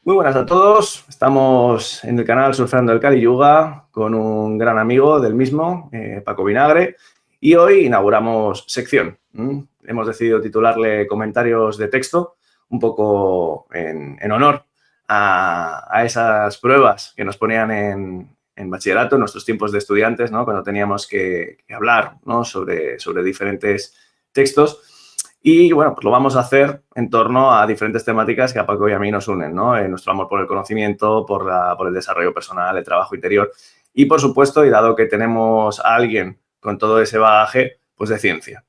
Muy buenas a todos. Estamos en el canal Surfeando el Kali Yuga con un gran amigo del mismo, Paco Vinagre, y hoy inauguramos sección. Hemos decidido titularle Comentarios de texto, un poco en honor a esas pruebas que nos ponían en bachillerato, en nuestros tiempos de estudiantes, ¿no? Cuando teníamos que hablar, ¿no? sobre diferentes textos. Y bueno, pues lo vamos a hacer en torno a diferentes temáticas que a Paco y a mí nos unen, ¿no? Nuestro amor por el conocimiento, por el desarrollo personal, el trabajo interior y, por supuesto, y dado que tenemos a alguien con todo ese bagaje, pues de ciencia.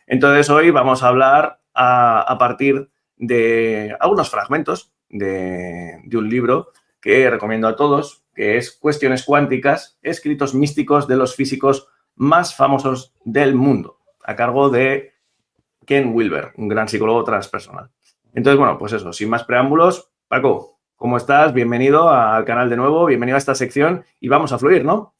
Entonces, hoy vamos a hablar a partir de algunos fragmentos de un libro que recomiendo a todos, que es Cuestiones cuánticas, escritos místicos de los físicos más famosos del mundo, a cargo de Ken Wilber, un gran psicólogo transpersonal. Entonces, bueno, pues eso, sin más preámbulos, Paco, ¿cómo estás? Bienvenido al canal de nuevo, bienvenido a esta sección y vamos a fluir, ¿no?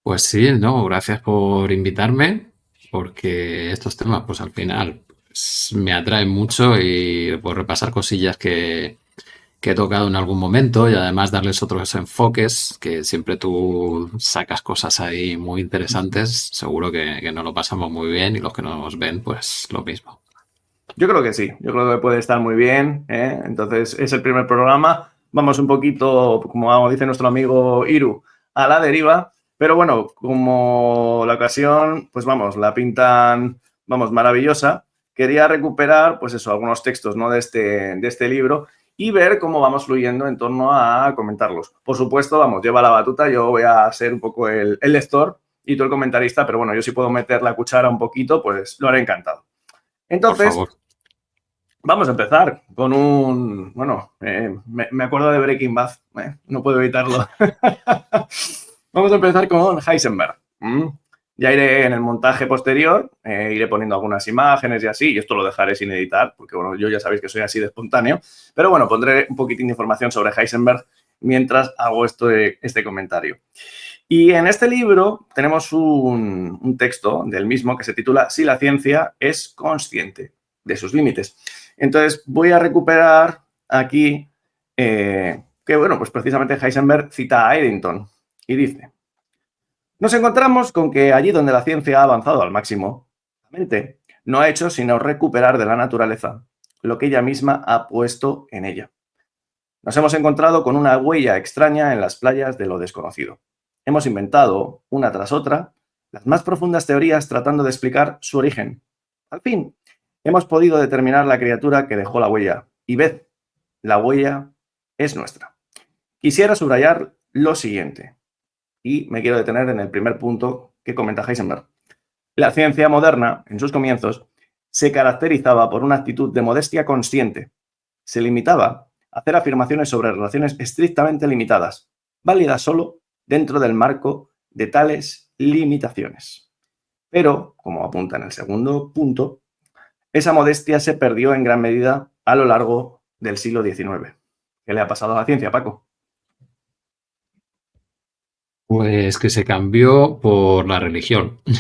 Pues sí, no, gracias por invitarme, porque estos temas, pues al final, pues, me atraen mucho y por repasar cosillas que he tocado en algún momento y además darles otros enfoques, que siempre tú sacas cosas ahí muy interesantes, seguro que nos lo pasamos muy bien y los que nos ven, pues lo mismo. Yo creo que sí, yo creo que puede estar muy bien, ¿eh? Entonces, es el primer programa, vamos un poquito, como dice nuestro amigo Iru, a la deriva, pero bueno, como la ocasión, pues vamos, la pintan, vamos, maravillosa. Quería recuperar, pues eso, algunos textos, ¿no? de este libro y ver cómo vamos fluyendo en torno a comentarlos. Por supuesto, vamos, lleva la batuta, yo voy a ser un poco el lector y tú el comentarista, pero bueno, yo si puedo meter la cuchara un poquito, pues lo haré encantado. Por Entonces, favor. vamos a empezar con un... Bueno, me acuerdo de Breaking Bad, no puedo evitarlo. Vamos a empezar con Heisenberg. Ya iré en el montaje posterior, iré poniendo algunas imágenes y así, y esto lo dejaré sin editar, porque bueno, yo ya sabéis que soy así de espontáneo, pero bueno, pondré un poquitín de información sobre Heisenberg mientras hago este comentario. Y en este libro tenemos un texto del mismo que se titula Si la ciencia es consciente de sus límites. Entonces voy a recuperar aquí que, bueno, pues precisamente Heisenberg cita a Eddington y dice: nos encontramos con que allí donde la ciencia ha avanzado al máximo, la mente no ha hecho sino recuperar de la naturaleza lo que ella misma ha puesto en ella. Nos hemos encontrado con una huella extraña en las playas de lo desconocido. Hemos inventado, una tras otra, las más profundas teorías tratando de explicar su origen. Al fin, hemos podido determinar la criatura que dejó la huella. Y ved, la huella es nuestra. Quisiera subrayar lo siguiente, y me quiero detener en el primer punto que comenta Heisenberg. La ciencia moderna, en sus comienzos, se caracterizaba por una actitud de modestia consciente. Se limitaba a hacer afirmaciones sobre relaciones estrictamente limitadas, válidas solo dentro del marco de tales limitaciones. Pero, como apunta en el segundo punto, esa modestia se perdió en gran medida a lo largo del siglo XIX. ¿Qué le ha pasado a la ciencia, Paco? Pues que se cambió por la religión. Y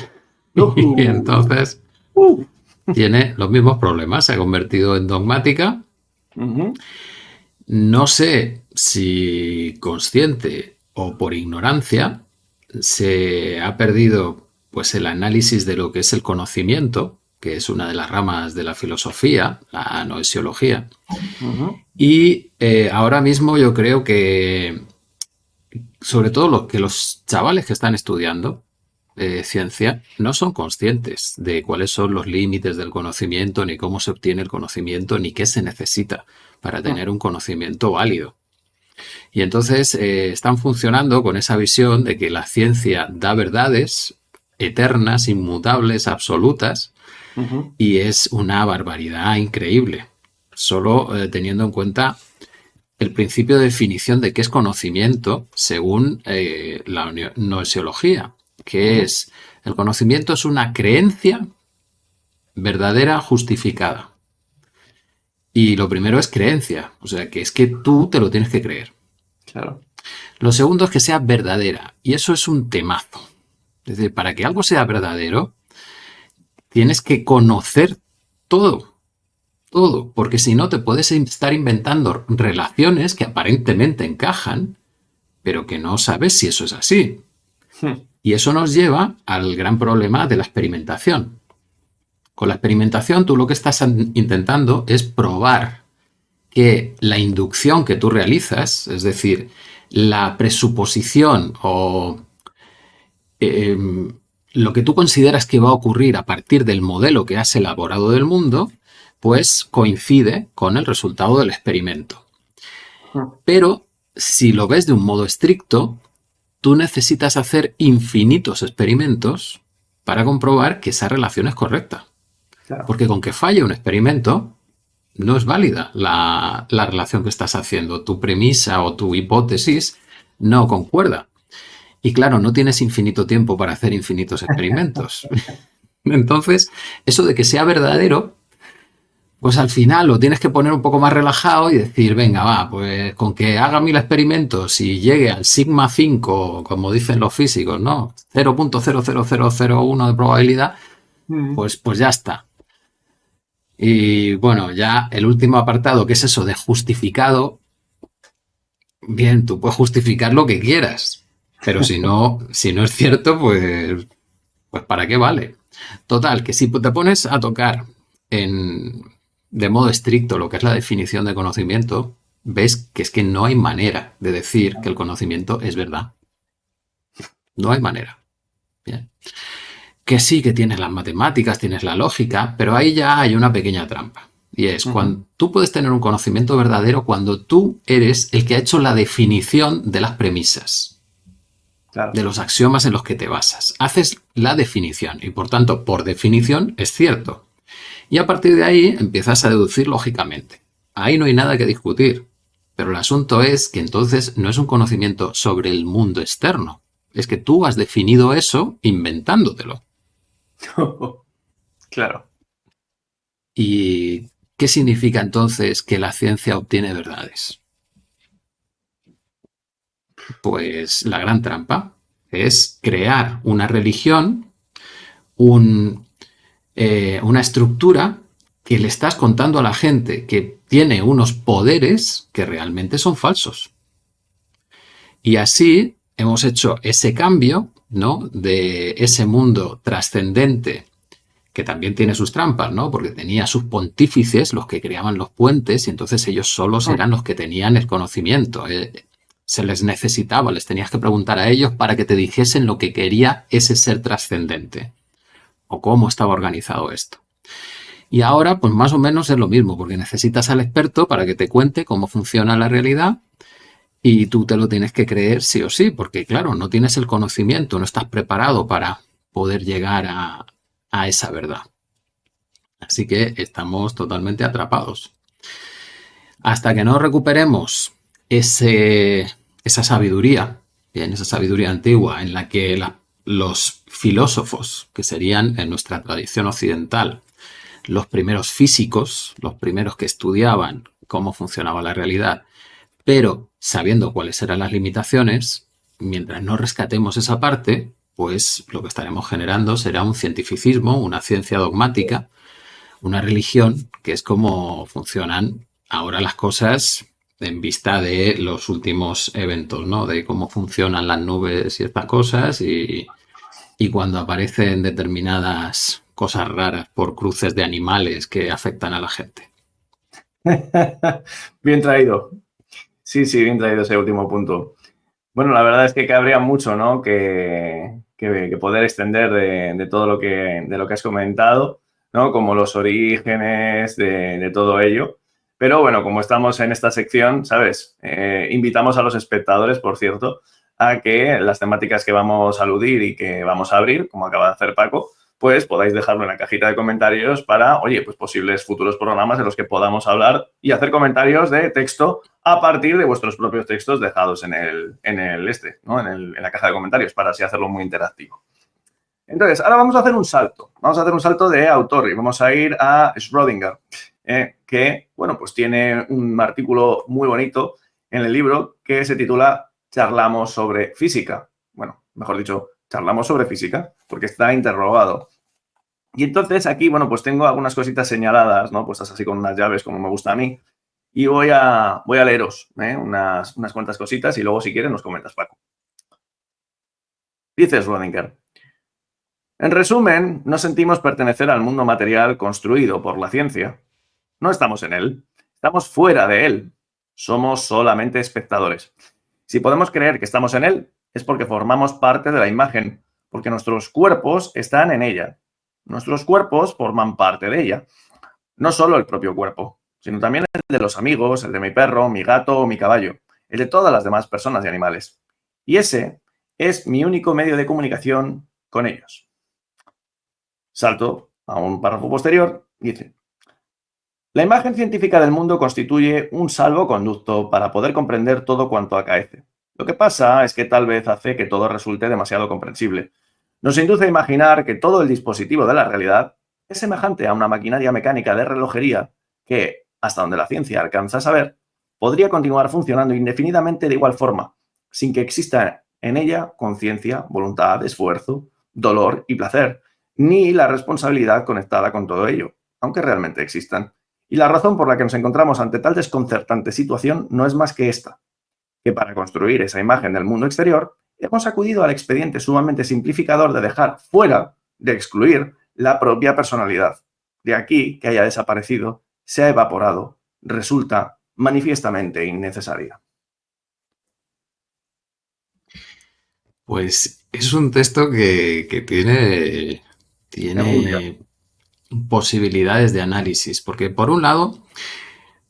Uh, entonces uh, tiene los mismos problemas, se ha convertido en dogmática. uh, No sé si consciente o por ignorancia se ha perdido pues el análisis de lo que es el conocimiento, que es una de las ramas de la filosofía, la noesiología. Y ahora mismo yo creo que sobre todo los chavales que están estudiando ciencia no son conscientes de cuáles son los límites del conocimiento, ni cómo se obtiene el conocimiento, ni qué se necesita para tener un conocimiento válido. Y entonces están funcionando con esa visión de que la ciencia da verdades eternas, inmutables, absolutas, y es una barbaridad increíble. Solo teniendo en cuenta el principio de definición de qué es conocimiento según la noesiología, que es el conocimiento es una creencia verdadera justificada. Y lo primero es creencia, o sea, que es que tú te lo tienes que creer. claro. Lo segundo es que sea verdadera, y eso es un temazo. Es decir, para que algo sea verdadero, tienes que conocer todo. todo, porque si no te puedes estar inventando relaciones que aparentemente encajan, pero que no sabes si eso es así. Y eso nos lleva al gran problema de la experimentación. Con la experimentación tú lo que estás intentando es probar que la inducción que tú realizas, es decir, la presuposición o eh, lo que tú consideras que va a ocurrir a partir del modelo que has elaborado del mundo, pues coincide con el resultado del experimento. Pero si lo ves de un modo estricto, tú necesitas hacer infinitos experimentos para comprobar que esa relación es correcta. Claro. Porque con que falle un experimento, no es válida la relación que estás haciendo. Tu premisa o tu hipótesis no concuerda. Y claro, no tienes infinito tiempo para hacer infinitos experimentos. Entonces, eso de que sea verdadero, pues al final lo tienes que poner un poco más relajado y decir, venga, va, pues con que haga 1000 experimentos y llegue al sigma 5, como dicen los físicos, ¿no? 0.00001 de probabilidad, pues ya está. Y bueno, ya el último apartado, que es eso de justificado, bien, tú puedes justificar lo que quieras, pero si no es cierto, pues ¿para qué vale? Total, que si te pones a tocar de modo estricto lo que es la definición de conocimiento, ves que es que no hay manera de decir que el conocimiento es verdad. No hay manera. Bien. Que sí que tienes las matemáticas, tienes la lógica, pero ahí ya hay una pequeña trampa. Y es cuando tú puedes tener un conocimiento verdadero cuando tú eres el que ha hecho la definición de las premisas, Claro. de los axiomas en los que te basas. Haces la definición y por tanto, por definición, es cierto. Y a partir de ahí empiezas a deducir lógicamente. Ahí no hay nada que discutir. Pero el asunto es que entonces no es un conocimiento sobre el mundo externo. Es que tú has definido eso inventándotelo. Claro. ¿Y qué significa entonces que la ciencia obtiene verdades? Pues la gran trampa es crear una religión, una estructura que le estás contando a la gente que tiene unos poderes que realmente son falsos. Y así hemos hecho ese cambio, ¿no? De ese mundo trascendente que también tiene sus trampas, ¿no? Porque tenía sus pontífices, los que creaban los puentes, y entonces ellos solos eran los que tenían el conocimiento. Se les necesitaba, les tenías que preguntar a ellos para que te dijesen lo que quería ese ser trascendente o cómo estaba organizado esto. Y ahora, pues más o menos es lo mismo, porque necesitas al experto para que te cuente cómo funciona la realidad y tú te lo tienes que creer sí o sí, porque claro, no tienes el conocimiento, no estás preparado para poder llegar a esa verdad. Así que estamos totalmente atrapados. Hasta que no recuperemos esa sabiduría, bien, esa sabiduría antigua en la que los filósofos, que serían en nuestra tradición occidental, los primeros físicos, los primeros que estudiaban cómo funcionaba la realidad, pero sabiendo cuáles eran las limitaciones, mientras no rescatemos esa parte, pues lo que estaremos generando será un cientificismo, una ciencia dogmática, una religión, que es como funcionan ahora las cosas en vista de los últimos eventos, ¿no? De cómo funcionan las nubes y estas cosas y cuando aparecen determinadas cosas raras por cruces de animales que afectan a la gente. Bien traído. Sí, bien traído ese último punto. Bueno, la verdad es que cabría mucho, ¿no? Que poder extender de todo de lo que has comentado, ¿no? Como los orígenes de todo ello. Pero bueno, como estamos en esta sección, ¿sabes? Invitamos a los espectadores, por cierto, a que las temáticas que vamos a aludir y que vamos a abrir, como acaba de hacer Paco, pues podáis dejarlo en la cajita de comentarios para, oye, pues posibles futuros programas en los que podamos hablar y hacer comentarios de texto a partir de vuestros propios textos dejados en ¿no? en la caja de comentarios, para así hacerlo muy interactivo. Entonces, ahora vamos a hacer un salto. Vamos a hacer un salto de autor y vamos a ir a Schrödinger, que, bueno, pues tiene un artículo muy bonito en el libro que se titula Charlamos sobre física. Bueno, mejor dicho, charlamos sobre física, porque está interrogado. Y entonces aquí, bueno, pues tengo algunas cositas señaladas, ¿no? Puestas así con unas llaves, como me gusta a mí. Y voy a leeros unas cuantas cositas y luego, si quieres, nos comentas, Paco. Dice Schrödinger: en resumen, no sentimos pertenecer al mundo material construido por la ciencia. No estamos en él, estamos fuera de él. Somos solamente espectadores. Si podemos creer que estamos en él, es porque formamos parte de la imagen, porque nuestros cuerpos están en ella. Nuestros cuerpos forman parte de ella. No solo el propio cuerpo, sino también el de los amigos, el de mi perro, mi gato o mi caballo, el de todas las demás personas y animales. Y ese es mi único medio de comunicación con ellos. Salto a un párrafo posterior, dice: la imagen científica del mundo constituye un salvoconducto para poder comprender todo cuanto acaece. Lo que pasa es que tal vez hace que todo resulte demasiado comprensible. Nos induce a imaginar que todo el dispositivo de la realidad es semejante a una maquinaria mecánica de relojería que, hasta donde la ciencia alcanza a saber, podría continuar funcionando indefinidamente de igual forma, sin que exista en ella conciencia, voluntad, esfuerzo, dolor y placer, ni la responsabilidad conectada con todo ello, aunque realmente existan. Y la razón por la que nos encontramos ante tal desconcertante situación no es más que esta: que para construir esa imagen del mundo exterior hemos acudido al expediente sumamente simplificador de dejar fuera, de excluir, la propia personalidad. De aquí que haya desaparecido, se ha evaporado, resulta manifiestamente innecesaria. Pues es un texto que Me gusta. tiene posibilidades de análisis, porque por un lado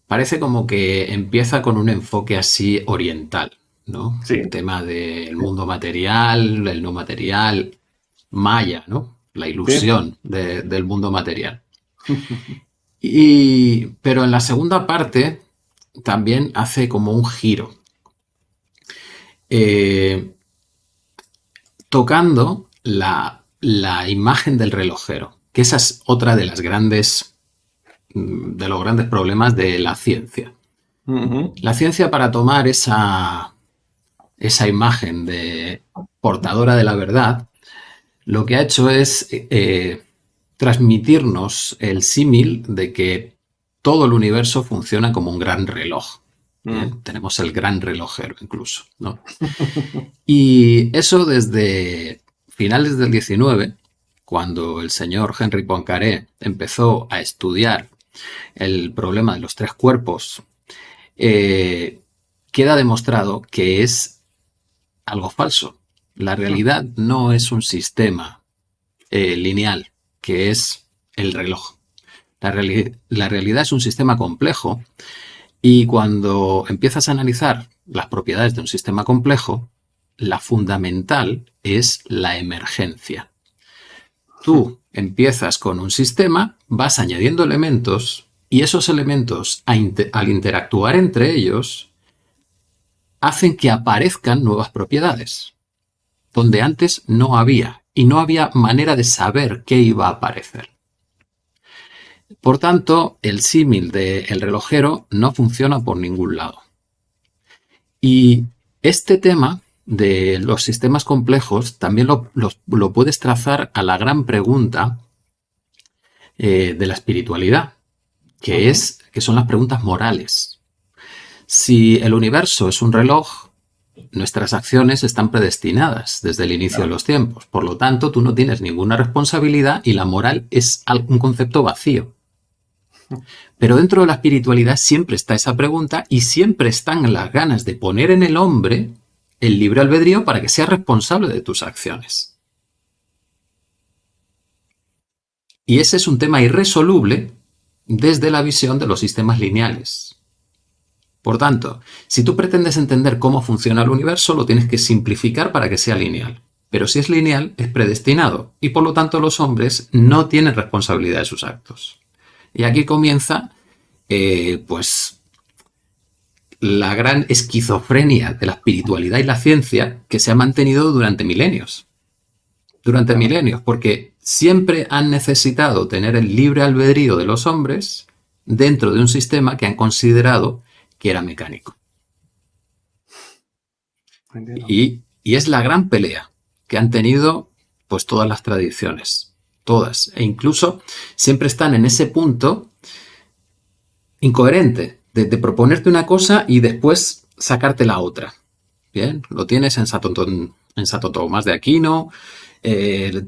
parece como que empieza con un enfoque así oriental, ¿no? El Sí. tema del mundo material, el no material, maya, ¿no? La Sí. ilusión del mundo material. Pero en la segunda parte también hace como un giro, eh, tocando la imagen del relojero, que esa es otra de las de los grandes problemas de la ciencia. Ujú. La ciencia, para tomar esa imagen de portadora de la verdad, lo que ha hecho es transmitirnos el símil de que todo el universo funciona como un gran reloj. Mm. Tenemos el gran relojero incluso, ¿no? Y eso desde finales del 19, cuando el señor Henri Poincaré empezó a estudiar el problema de los tres cuerpos, eh, queda demostrado que es algo falso. La realidad no es un sistema lineal, que es el reloj. La realidad es un sistema complejo, y cuando empiezas a analizar las propiedades de un sistema complejo, la fundamental es la emergencia. Tú empiezas con un sistema, vas añadiendo elementos, y esos elementos, al interactuar entre ellos, hacen que aparezcan nuevas propiedades, donde antes no había, y no había manera de saber qué iba a aparecer. Por tanto, el símil del relojero no funciona por ningún lado. Y este tema de los sistemas complejos también lo puedes trazar a la gran pregunta de la espiritualidad, Ujú. que son las preguntas morales. Si el universo es un reloj, nuestras acciones están predestinadas desde el inicio de Claro. los tiempos. Por lo tanto, tú no tienes ninguna responsabilidad y la moral es un concepto vacío. Pero dentro de la espiritualidad siempre está esa pregunta, y siempre están las ganas de poner en el hombre el libre albedrío para que sea responsable de tus acciones. Y ese es un tema irresoluble desde la visión de los sistemas lineales. Por tanto, si tú pretendes entender cómo funciona el universo, lo tienes que simplificar para que sea lineal. Pero si es lineal, es predestinado, y por lo tanto los hombres no tienen responsabilidad de sus actos. Y aquí comienza, pues, la gran esquizofrenia de la espiritualidad y la ciencia, que se ha mantenido durante milenios. Durante Claro. milenios, porque siempre han necesitado tener el libre albedrío de los hombres dentro de un sistema que han considerado que era mecánico. Entiendo. Y es la gran pelea que han tenido, pues, todas las tradiciones. todas. E incluso siempre están en ese punto incoherente de proponerte una cosa y después sacarte la otra. Bien, lo tienes en Santo Tomás de Aquino,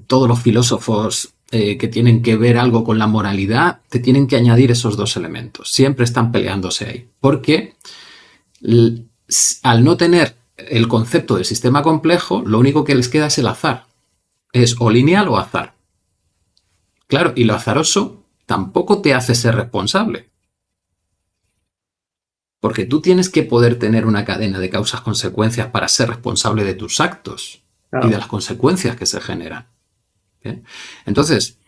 todos los filósofos que tienen que ver algo con la moralidad, te tienen que añadir esos dos elementos. Siempre están peleándose ahí. Porque al no tener el concepto de sistema complejo, lo único que les queda es el azar. Es o lineal o azar. Claro, y lo azaroso tampoco te hace ser responsable. Porque tú tienes que poder tener una cadena de causas-consecuencias para ser responsable de tus actos y de las consecuencias que se generan. ¿Bien? Entonces,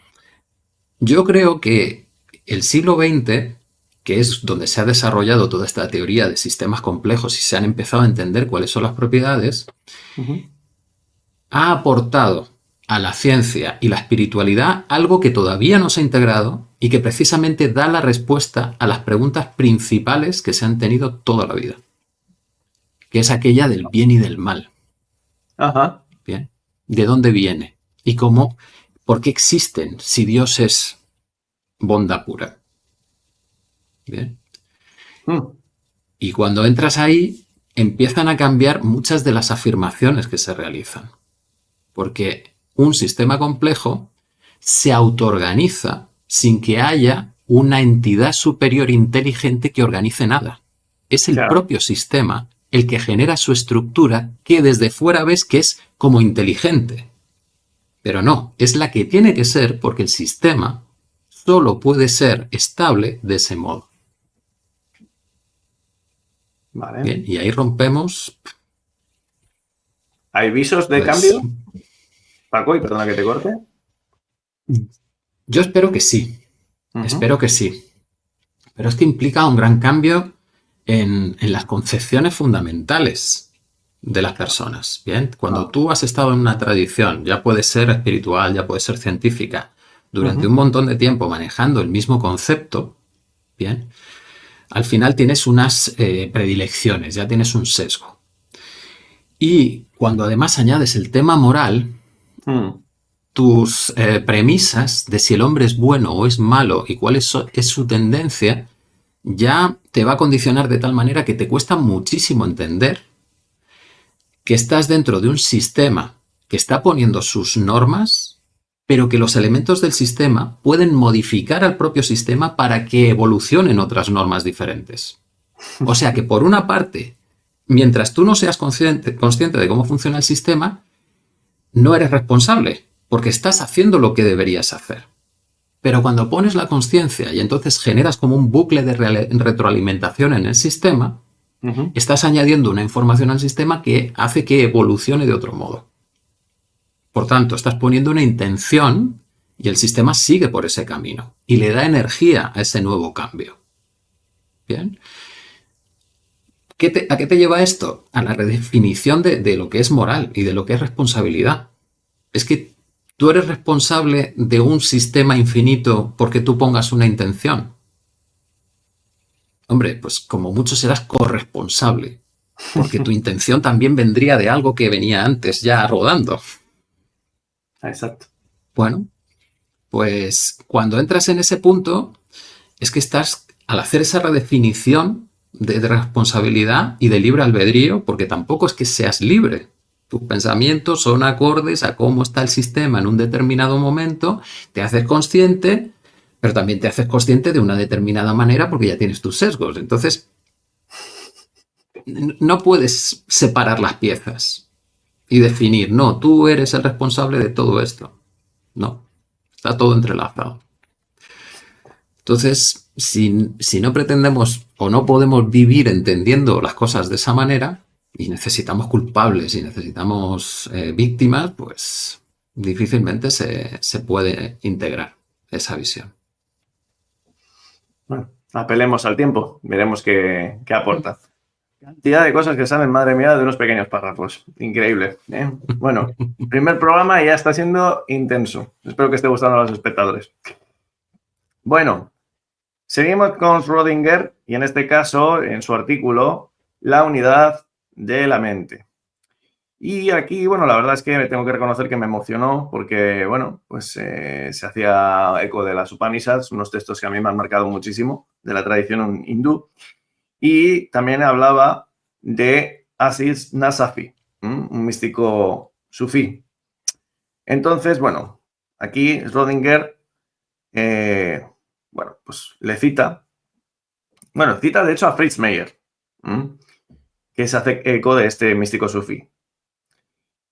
yo creo que el siglo XX, que es donde se ha desarrollado toda esta teoría de sistemas complejos y se han empezado a entender cuáles son las propiedades, ha aportado a la ciencia y la espiritualidad algo que todavía no se ha integrado y que precisamente da la respuesta a las preguntas principales que se han tenido toda la vida, que es aquella del bien y del mal. Ajá. ¿Bien? ¿De dónde viene? ¿Y cómo? ¿Por qué existen si Dios es bondad pura? ¿Bien? Y cuando entras ahí, empiezan a cambiar muchas de las afirmaciones que se realizan. Porque un sistema complejo se autoorganiza sin que haya una entidad superior inteligente que organice nada. Es el propio sistema el que genera su estructura que desde fuera ves que es como inteligente. Pero no, es la que tiene que ser porque el sistema solo puede ser estable de ese modo. Vale. Bien, y ahí rompemos. ¿Hay visos de cambio? Paco, y perdona que te corte. Yo espero que sí. Espero que sí. Pero es que implica un gran cambio en las concepciones fundamentales de las personas. Bien, cuando tú has estado en una tradición, ya puede ser espiritual, ya puede ser científica, durante un montón de tiempo manejando el mismo concepto, bien, al final tienes unas predilecciones, ya tienes un sesgo. Y cuando además añades el tema moral, tus premisas de si el hombre es bueno o es malo y cuál es su tendencia, ya te va a condicionar de tal manera que te cuesta muchísimo entender que estás dentro de un sistema que está poniendo sus normas, pero que los elementos del sistema pueden modificar al propio sistema para que evolucionen otras normas diferentes. O sea que, por una parte, mientras tú no seas consciente de cómo funciona el sistema, no eres responsable, porque estás haciendo lo que deberías hacer. Pero cuando pones la conciencia y entonces generas como un bucle de retroalimentación en el sistema, estás añadiendo una información al sistema que hace que evolucione de otro modo. Por tanto, estás poniendo una intención y el sistema sigue por ese camino y le da energía a ese nuevo cambio. ¿Bien? ¿A qué te lleva esto? A la redefinición de lo que es moral y de lo que es responsabilidad. Es que tú eres responsable de un sistema infinito porque tú pongas una intención. Hombre, pues como mucho serás corresponsable, porque tu intención también vendría de algo que venía antes ya rodando. Exacto. Bueno, pues cuando entras en ese punto, es que estás, al hacer esa redefinición de responsabilidad y de libre albedrío, porque tampoco es que seas libre. Tus pensamientos son acordes a cómo está el sistema en un determinado momento, te haces consciente, pero también te haces consciente de una determinada manera porque ya tienes tus sesgos. Entonces, no puedes separar las piezas y definir, no, tú eres el responsable de todo esto. No, está todo entrelazado. Entonces, si no pretendemos o no podemos vivir entendiendo las cosas de esa manera, y necesitamos culpables y necesitamos víctimas, pues difícilmente se puede integrar esa visión. Bueno, apelemos al tiempo, veremos qué aporta. Cantidad de cosas que salen, madre mía, de unos pequeños párrafos. Increíble. Bueno, primer programa y ya está siendo intenso. Espero que esté gustando a los espectadores. Bueno, seguimos con Schrödinger y en este caso, en su artículo, la unidad de la mente. Y aquí, bueno, la verdad es que tengo que reconocer que me emocionó porque, bueno, pues se hacía eco de las Upanishads, unos textos que a mí me han marcado muchísimo de la tradición hindú. Y también hablaba de Aziz Nasafi, un místico sufí. Entonces, bueno, aquí Schrödinger, bueno, pues le cita, bueno, cita de hecho a Fritz Meyer, que se hace eco de este místico sufí.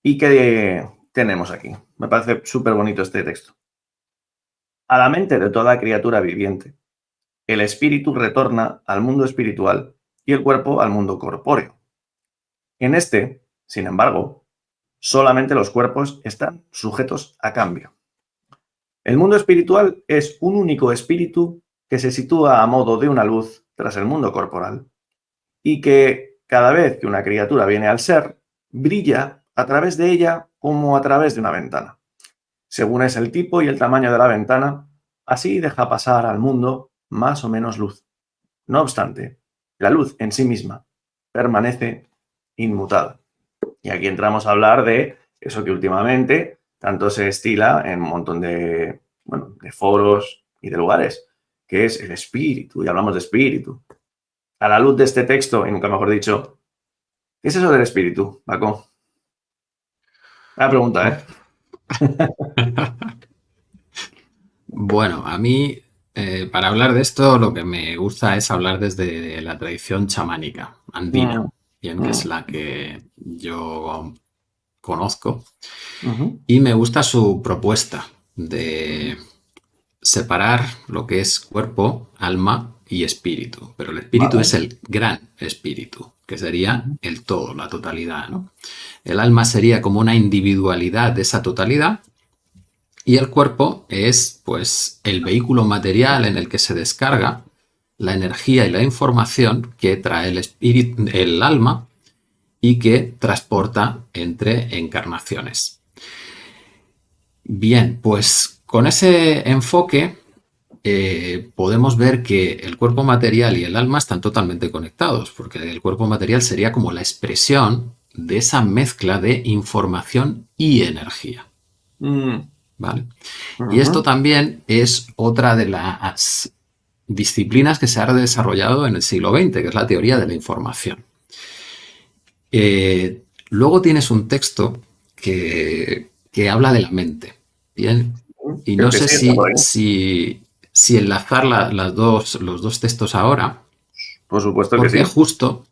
¿Y qué tenemos aquí? Me parece súper bonito este texto. A la mente de toda criatura viviente, el espíritu retorna al mundo espiritual y el cuerpo al mundo corpóreo. En este, sin embargo, solamente los cuerpos están sujetos a cambio. El mundo espiritual es un único espíritu que se sitúa a modo de una luz tras el mundo corporal y que cada vez que una criatura viene al ser, brilla a través de ella como a través de una ventana. Según es el tipo y el tamaño de la ventana, así deja pasar al mundo más o menos luz. No obstante, la luz en sí misma permanece inmutada. Y aquí entramos a hablar de eso que últimamente tanto se estila en un montón de, bueno, de foros y de lugares, que es el espíritu, y hablamos de espíritu. A la luz de este texto, y nunca mejor dicho, ¿qué es eso del espíritu, Paco? La pregunta, ¿eh? Bueno, a mí, para hablar de esto, lo que me gusta es hablar desde la tradición chamánica andina, Mm, bien, que es mm, la que yo conozco, ujú, y me gusta su propuesta de separar lo que es cuerpo, alma y espíritu. Pero el espíritu vale. es el gran espíritu, que sería Ujú, el todo, la totalidad, ¿no? El alma sería como una individualidad de esa totalidad y el cuerpo es, pues, el vehículo material en el que se descarga la energía y la información que trae el espíritu, el alma y que transporta entre encarnaciones. Bien, pues con ese enfoque podemos ver que el cuerpo material y el alma están totalmente conectados, porque el cuerpo material sería como la expresión de esa mezcla de información y energía. mm, ¿Vale? Y esto ujú, también es otra de las disciplinas que se ha desarrollado en el siglo XX, que es la teoría de la información. Luego tienes un texto que habla de la mente. Bien, y creo no que sé sí, está por ahí. si enlazar los dos textos ahora, Por supuesto que porque sí. justo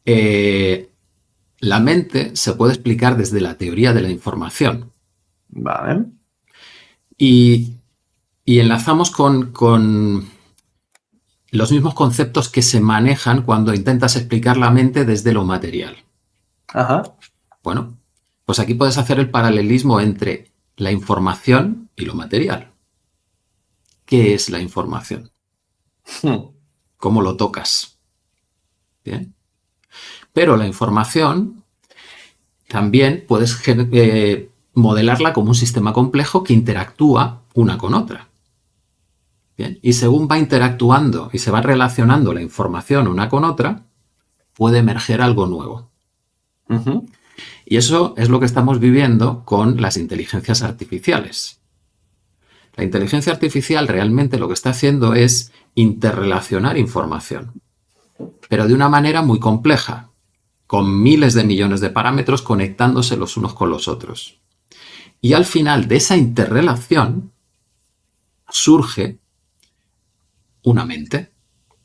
eh, la mente se puede explicar desde la teoría de la información. Vale. Y, y enlazamos con los mismos conceptos que se manejan cuando intentas explicar la mente desde lo material. Ajá. Bueno, pues aquí puedes hacer el paralelismo entre la información y lo material. ¿Qué es la información? Hmm, ¿Cómo lo tocas? Bien. Pero la información también puedes modelarla como un sistema complejo que interactúa una con otra. Bien. Y según va interactuando y se va relacionando la información una con otra, puede emerger algo nuevo. ujú, Y eso es lo que estamos viviendo con las inteligencias artificiales. La inteligencia artificial realmente lo que está haciendo es interrelacionar información, pero de una manera muy compleja, con miles de millones de parámetros conectándose los unos con los otros. Y al final de esa interrelación surge una mente,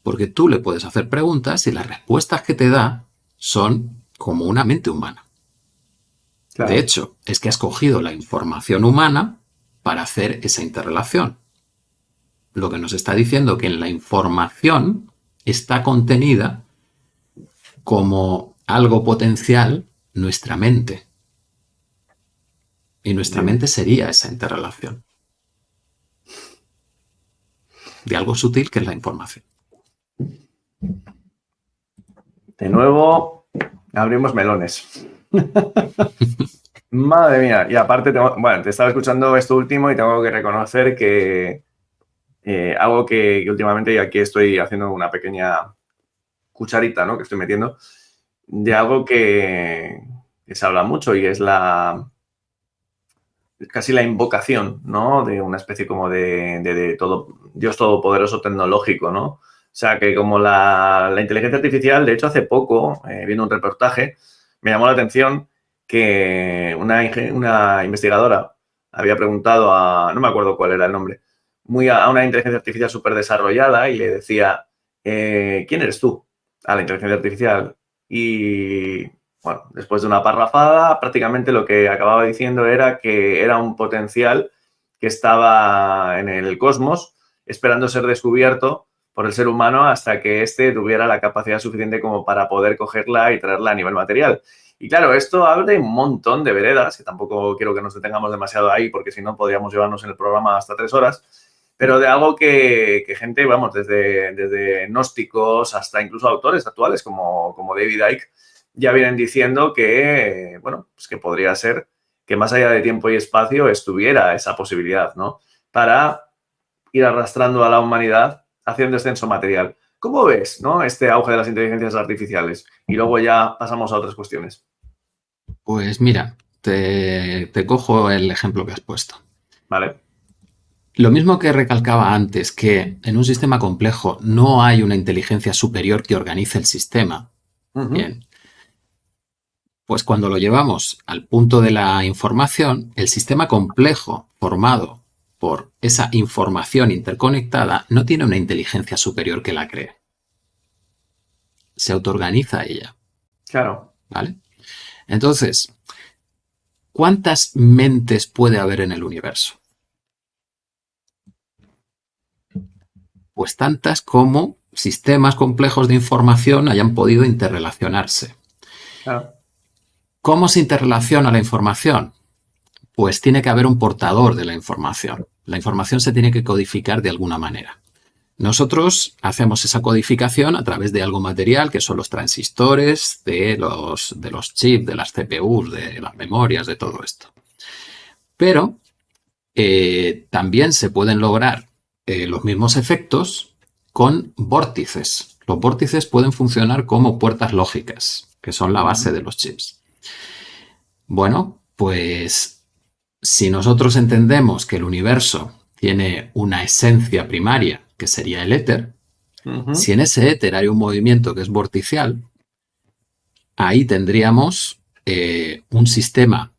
porque tú le puedes hacer preguntas y las respuestas que te da son como una mente humana. De claro. hecho, es que has cogido la información humana para hacer esa interrelación. Lo que nos está diciendo que en la información está contenida como algo potencial nuestra mente. Y nuestra Bien. mente sería esa interrelación de algo sutil que es la información. De nuevo, abrimos melones. Madre mía. Y aparte, bueno, te estaba escuchando esto último y tengo que reconocer que algo que últimamente, y aquí estoy haciendo una pequeña cucharita, ¿no? Que estoy metiendo, de algo que se habla mucho y es casi la invocación, ¿no? De una especie como de todo, Dios todopoderoso tecnológico, ¿no? O sea, que como la inteligencia artificial, de hecho, hace poco, viendo un reportaje, me llamó la atención que una investigadora había preguntado no me acuerdo cuál era el nombre, a una inteligencia artificial súper desarrollada y le decía, ¿quién eres tú? A la inteligencia artificial. Y bueno, después de una parrafada, prácticamente lo que acababa diciendo era que era un potencial que estaba en el cosmos esperando ser descubierto por el ser humano hasta que éste tuviera la capacidad suficiente como para poder cogerla y traerla a nivel material. Y claro, esto abre un montón de veredas, que tampoco quiero que nos detengamos demasiado ahí, porque si no podríamos llevarnos en el programa hasta 3 horas, pero de algo que gente, vamos, desde gnósticos hasta incluso autores actuales como David Icke, ya vienen diciendo que, bueno, pues que podría ser que más allá de tiempo y espacio estuviera esa posibilidad, ¿no? Para ir arrastrando a la humanidad hacia un descenso material. ¿Cómo ves, no, este auge de las inteligencias artificiales? Y luego ya pasamos a otras cuestiones. Pues mira, te cojo el ejemplo que has puesto. ¿Vale? Lo mismo que recalcaba antes, que en un sistema complejo no hay una inteligencia superior que organice el sistema. Bien, pues cuando lo llevamos al punto de la información, el sistema complejo formado por esa información interconectada no tiene una inteligencia superior que la cree. Se autoorganiza ella. Claro. ¿Vale? Entonces, ¿cuántas mentes puede haber en el universo? Pues tantas como sistemas complejos de información hayan podido interrelacionarse. Claro. ¿Cómo se interrelaciona la información? Pues tiene que haber un portador de la información. La información se tiene que codificar de alguna manera. Nosotros hacemos esa codificación a través de algo material, que son los transistores, de los chips, de las CPUs, de las memorias, de todo esto. Pero también se pueden lograr los mismos efectos con vórtices. Los vórtices pueden funcionar como puertas lógicas, que son la base de los chips. Bueno, pues si nosotros entendemos que el universo tiene una esencia primaria, que sería el éter, si en ese éter hay un movimiento que es vorticial, ahí tendríamos un sistema,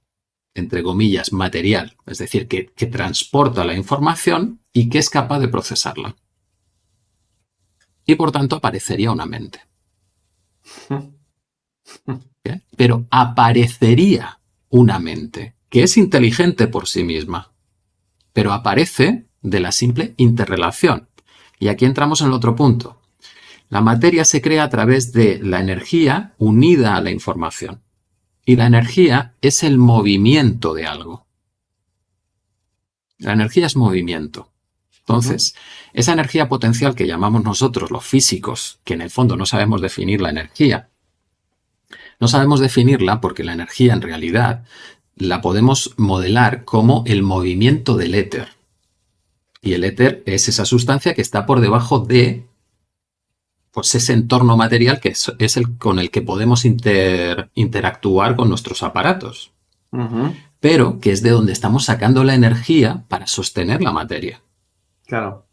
entre comillas, material, es decir, que transporta la información y que es capaz de procesarla. Y por tanto aparecería una mente. ¿Bien? Pero aparecería una mente que es inteligente por sí misma, pero aparece de la simple interrelación. Y aquí entramos en el otro punto. La materia se crea a través de la energía unida a la información. Y la energía es el movimiento de algo. La energía es movimiento. Entonces, esa energía potencial que llamamos nosotros los físicos, que en el fondo no sabemos definir la energía, no sabemos definirla porque la energía en realidad la podemos modelar como el movimiento del éter. Y el éter es esa sustancia que está por debajo de pues, ese entorno material que es el con el que podemos interactuar con nuestros aparatos. Pero que es de donde estamos sacando la energía para sostener la materia. Claro.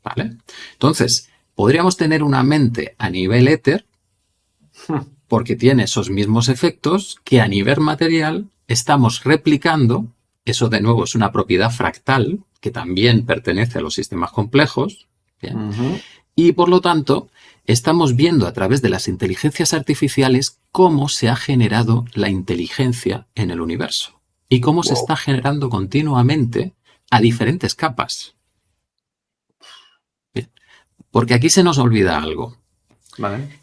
¿Vale? Entonces, podríamos tener una mente a nivel éter porque tiene esos mismos efectos que a nivel material estamos replicando. Eso de nuevo es una propiedad fractal que también pertenece a los sistemas complejos. ¿Bien? Y por lo tanto, estamos viendo a través de las inteligencias artificiales cómo se ha generado la inteligencia en el universo y cómo se está generando continuamente a diferentes capas. Bien. Porque aquí se nos olvida algo. Vale.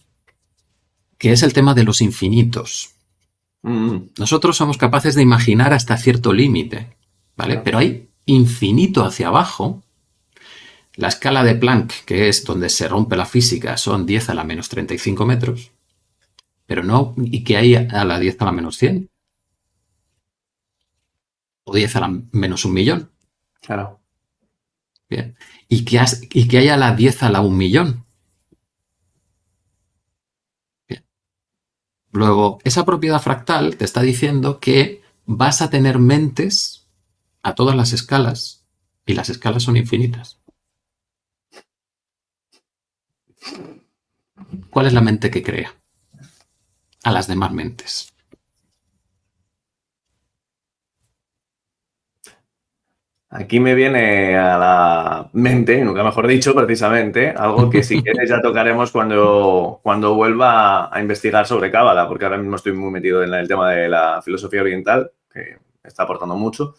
Que es el tema de los infinitos. Nosotros somos capaces de imaginar hasta cierto límite, ¿vale? Claro. Pero hay infinito hacia abajo. La escala de Planck, que es donde se rompe la física, son 10 a la menos 35 metros. Pero no, ¿y qué hay a la 10 a la menos 100? O 10 a la menos 1.000.000. Claro. Bien. ¿Y qué hay a la 10 a la 1.000.000? Bien. Luego, esa propiedad fractal te está diciendo que vas a tener mentes a todas las escalas y las escalas son infinitas. ¿Cuál es la mente que crea a las demás mentes? Aquí me viene a la mente, nunca mejor dicho, precisamente, algo que si quieres ya tocaremos cuando vuelva a investigar sobre Cábala, porque ahora mismo estoy muy metido en el tema de la filosofía oriental, que me está aportando mucho,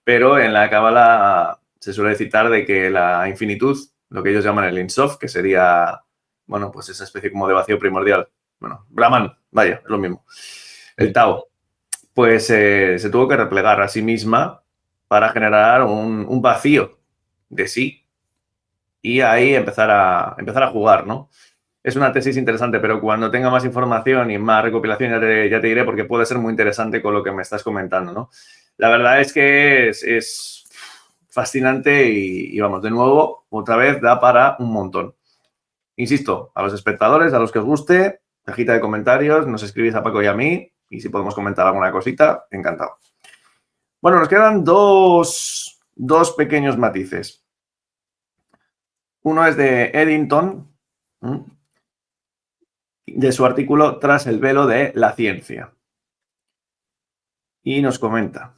pero en la Cábala se suele citar de que la infinitud, lo que ellos llaman el Ein Sof, que sería, bueno, pues esa especie como de vacío primordial, bueno, Brahman, vaya, es lo mismo, el Tao, pues se tuvo que replegar a sí misma para generar un vacío de sí y ahí empezar a jugar, ¿no? Es una tesis interesante, pero cuando tenga más información y más recopilación ya te diré, porque puede ser muy interesante con lo que me estás comentando, ¿no? La verdad es que es fascinante y vamos, de nuevo, otra vez da para un montón. Insisto, a los espectadores, a los que os guste, cajita de comentarios, nos escribís a Paco y a mí y si podemos comentar alguna cosita, encantado. Bueno, nos quedan dos pequeños matices. Uno es de Eddington, de su artículo Tras el velo de la ciencia. Y nos comenta: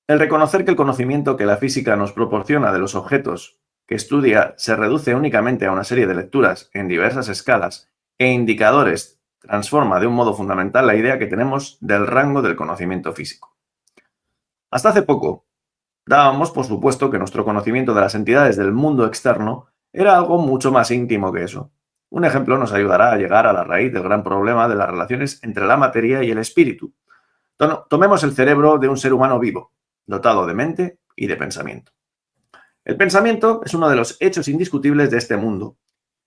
el reconocer que el conocimiento que la física nos proporciona de los objetos que estudia se reduce únicamente a una serie de lecturas en diversas escalas e indicadores transforma de un modo fundamental la idea que tenemos del rango del conocimiento físico. Hasta hace poco, dábamos por supuesto que nuestro conocimiento de las entidades del mundo externo era algo mucho más íntimo que eso. Un ejemplo nos ayudará a llegar a la raíz del gran problema de las relaciones entre la materia y el espíritu. Tomemos el cerebro de un ser humano vivo, dotado de mente y de pensamiento. El pensamiento es uno de los hechos indiscutibles de este mundo.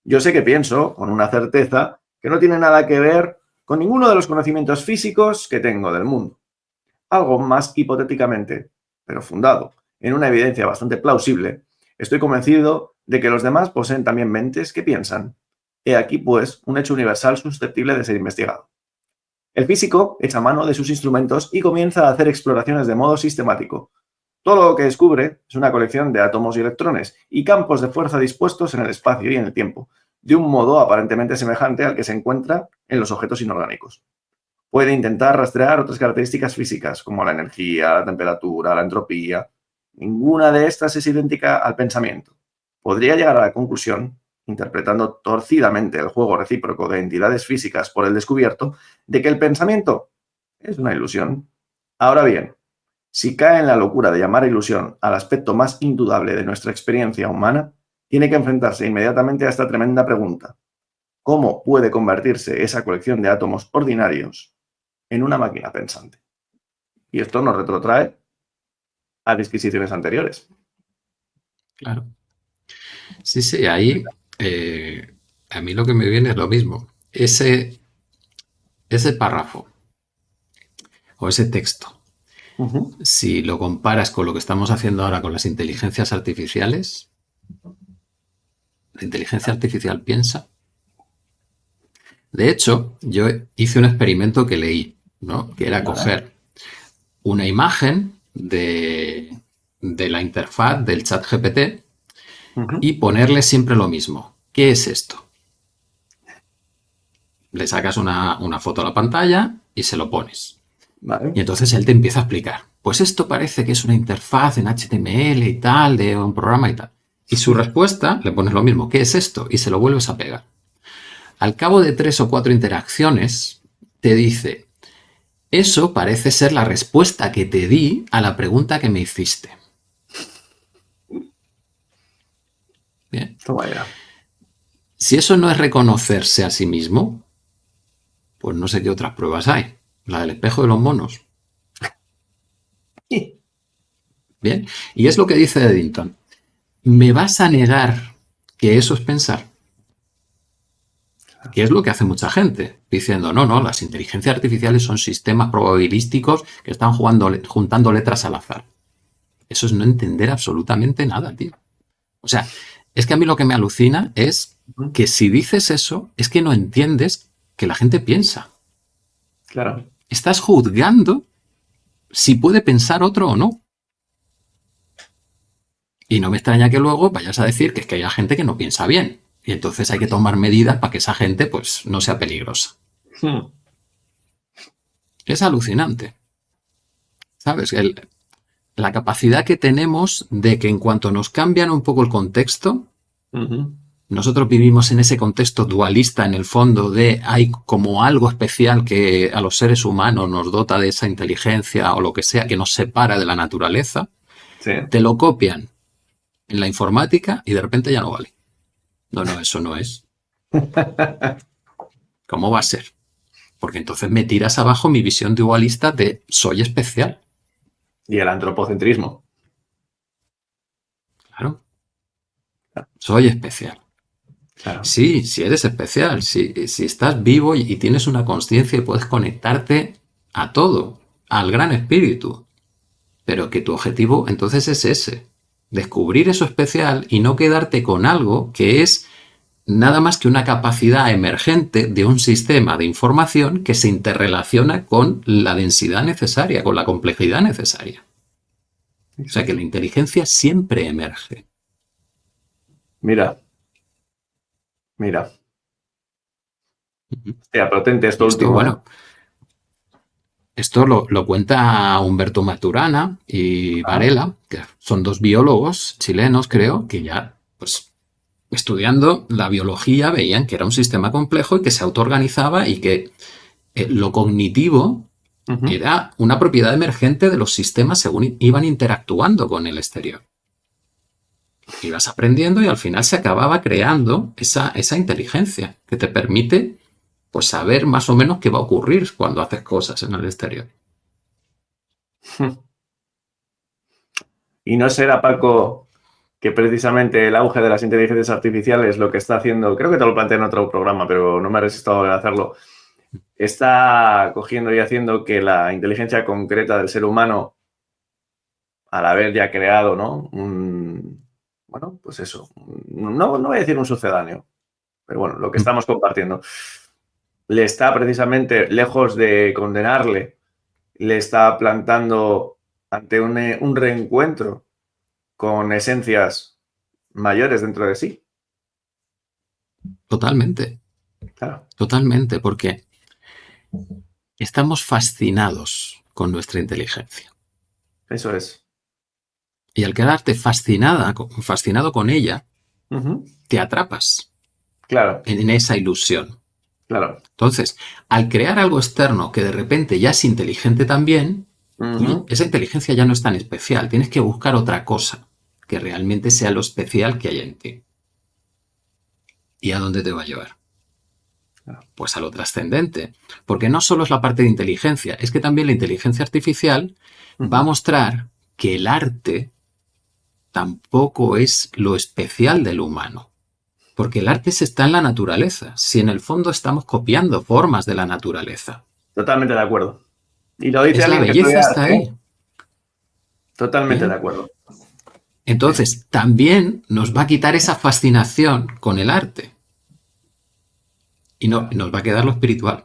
Yo sé que pienso, con una certeza, que no tiene nada que ver con ninguno de los conocimientos físicos que tengo del mundo. Algo más hipotéticamente, pero fundado en una evidencia bastante plausible, estoy convencido de que los demás poseen también mentes que piensan. He aquí, pues, un hecho universal susceptible de ser investigado. El físico echa mano de sus instrumentos y comienza a hacer exploraciones de modo sistemático. Todo lo que descubre es una colección de átomos y electrones y campos de fuerza dispuestos en el espacio y en el tiempo, de un modo aparentemente semejante al que se encuentra en los objetos inorgánicos. Puede intentar rastrear otras características físicas, como la energía, la temperatura, la entropía. Ninguna de estas es idéntica al pensamiento. Podría llegar a la conclusión, interpretando torcidamente el juego recíproco de entidades físicas por el descubierto, de que el pensamiento es una ilusión. Ahora bien, si cae en la locura de llamar ilusión al aspecto más indudable de nuestra experiencia humana, tiene que enfrentarse inmediatamente a esta tremenda pregunta: ¿cómo puede convertirse esa colección de átomos ordinarios en una máquina pensante? Y esto nos retrotrae a disquisiciones anteriores. Claro. Sí, ahí a mí lo que me viene es lo mismo. Ese párrafo o ese texto, si lo comparas con lo que estamos haciendo ahora con las inteligencias artificiales, la inteligencia artificial piensa. De hecho, yo hice un experimento que leí, ¿no? Que era coger una imagen de la interfaz del chat GPT y ponerle siempre lo mismo. ¿Qué es esto? Le sacas una foto a la pantalla y se lo pones. Vale. Y entonces él te empieza a explicar. Pues esto parece que es una interfaz en HTML y tal, de un programa y tal. Y su respuesta, le pones lo mismo. ¿Qué es esto? Y se lo vuelves a pegar. Al cabo de 3 o 4 interacciones, te dice: eso parece ser la respuesta que te di a la pregunta que me hiciste. Bien. Toma ya. Si eso no es reconocerse a sí mismo, pues no sé qué otras pruebas hay. La del espejo de los monos. Bien. Y es lo que dice Eddington. ¿Me vas a negar que eso es pensar? Que es lo que hace mucha gente, diciendo: no, las inteligencias artificiales son sistemas probabilísticos que están juntando letras al azar. Eso es no entender absolutamente nada, tío. O sea, es que a mí lo que me alucina es que si dices eso, es que no entiendes que la gente piensa. Claro. Estás juzgando si puede pensar otro o no. Y no me extraña que luego vayas a decir que es que hay gente que no piensa bien. Y entonces hay que tomar medidas para que esa gente pues no sea peligrosa. Hmm. Es alucinante. ¿Sabes? La capacidad que tenemos de que en cuanto nos cambian un poco el contexto, Ujú. nosotros vivimos en ese contexto dualista en el fondo de hay como algo especial que a los seres humanos nos dota de esa inteligencia o lo que sea que nos separa de la naturaleza, Sí. te lo copian en la informática y de repente ya no vale. No, no, eso no es. ¿Cómo va a ser? Porque entonces me tiras abajo mi visión dualista de soy especial. Y el antropocentrismo. Claro, soy especial. Claro. Sí, si eres especial, si estás vivo y tienes una conciencia y puedes conectarte a todo, al gran espíritu, pero que tu objetivo entonces es ese, descubrir eso especial y no quedarte con algo que es nada más que una capacidad emergente de un sistema de información que se interrelaciona con la densidad necesaria, con la complejidad necesaria. O sea que la Exacto. inteligencia siempre emerge. Mira, mira. Hostia, potente esto Y esto, último, ¿eh? bueno, esto lo cuenta Humberto Maturana y Ah, Varela, que son dos biólogos chilenos, creo, que ya, pues, estudiando la biología veían que era un sistema complejo y que se autoorganizaba y que lo cognitivo ujú. era una propiedad emergente de los sistemas según iban interactuando con el exterior. Ibas aprendiendo y al final se acababa creando esa inteligencia que te permite pues saber más o menos qué va a ocurrir cuando haces cosas en el exterior. Y no será, Paco, que precisamente el auge de las inteligencias artificiales lo que está haciendo, creo que te lo planteé en otro programa, pero no me he resistido a hacerlo, está cogiendo y haciendo que la inteligencia concreta del ser humano, al haber ya creado, ¿no? Bueno, pues eso, no voy a decir un sucedáneo, pero bueno, lo que estamos compartiendo, le está precisamente, lejos de condenarle, le está plantando ante un reencuentro con esencias mayores dentro de sí. Totalmente, Claro, totalmente, porque estamos fascinados con nuestra inteligencia. eso es. Y al quedarte fascinado con ella, Ujú. te atrapas Claro, en esa ilusión. claro. Entonces, al crear algo externo que de repente ya es inteligente también, oye, Ujú. esa inteligencia ya no es tan especial. Tienes que buscar otra cosa que realmente sea lo especial que hay en ti. ¿Y a dónde te va a llevar? Claro. Pues a lo trascendente. Porque no solo es la parte de inteligencia, es que también la inteligencia artificial va a Ujú. mostrar que el arte tampoco es lo especial del humano. Porque el arte se está en la naturaleza, si en el fondo estamos copiando formas de la naturaleza. Totalmente de acuerdo. Y lo dice Es la alguien que belleza estudia está arte, ¿eh? ahí. Totalmente de ¿Eh? acuerdo. Sí, Entonces, también nos va a quitar esa fascinación con el arte. Y no, claro, nos va a quedar lo espiritual,